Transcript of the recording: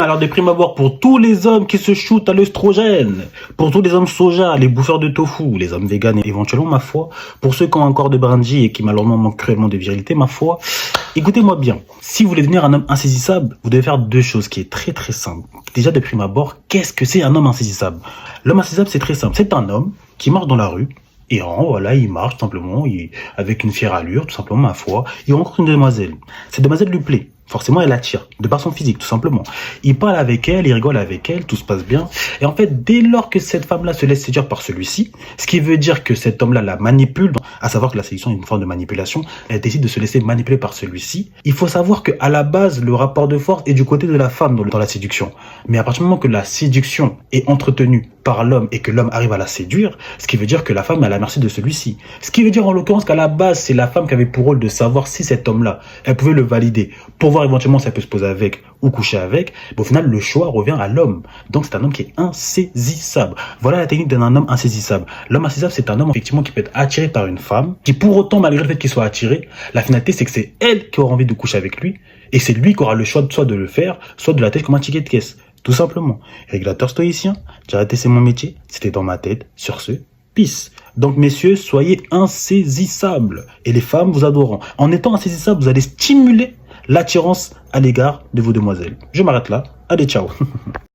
Alors de prime abord, pour tous les hommes qui se shootent à l'œstrogène, pour tous les hommes soja, les bouffeurs de tofu, les hommes véganes et éventuellement, ma foi, pour ceux qui ont un corps de brindille et qui malheureusement manquent cruellement de virilité, ma foi, écoutez-moi bien. Si vous voulez devenir un homme insaisissable, vous devez faire deux choses qui est très très simple. Déjà de prime abord, qu'est-ce que c'est un homme insaisissable? L'homme insaisissable, c'est très simple. C'est un homme qui marche dans la rue. Errant, voilà, il marche tout simplement, avec une fière allure, tout simplement, ma foi. Il rencontre une demoiselle. Cette demoiselle lui plaît. Forcément, elle attire, de par son physique, tout simplement. Il parle avec elle, il rigole avec elle, tout se passe bien. Et en fait, dès lors que cette femme-là se laisse séduire par celui-ci, ce qui veut dire que cet homme-là la manipule, à savoir que la séduction est une forme de manipulation, elle décide de se laisser manipuler par celui-ci. Il faut savoir qu'à la base, le rapport de force est du côté de la femme dans la séduction. Mais à partir du moment que la séduction est entretenue par l'homme et que l'homme arrive à la séduire, ce qui veut dire que la femme est à la merci de celui-ci. Ce qui veut dire en l'occurrence qu'à la base, c'est la femme qui avait pour rôle de savoir si cet homme-là, elle pouvait le valider pour voir éventuellement si elle peut se poser avec ou coucher avec. Mais au final, le choix revient à l'homme. Donc c'est un homme qui est insaisissable. Voilà la technique d'un homme insaisissable. L'homme insaisissable, c'est un homme effectivement qui peut être attiré par une femme, qui pour autant, malgré le fait qu'il soit attiré, la finalité c'est que c'est elle qui aura envie de coucher avec lui et c'est lui qui aura le choix soit de le faire, soit de la tête comme un ticket de caisse. Tout simplement. Régulateur stoïcien, j'ai arrêté, c'est mon métier, c'était dans ma tête. Sur ce, peace. Donc messieurs, soyez insaisissables. Et les femmes vous adoreront. En étant insaisissables, vous allez stimuler l'attirance à l'égard de vos demoiselles. Je m'arrête là. Allez, ciao.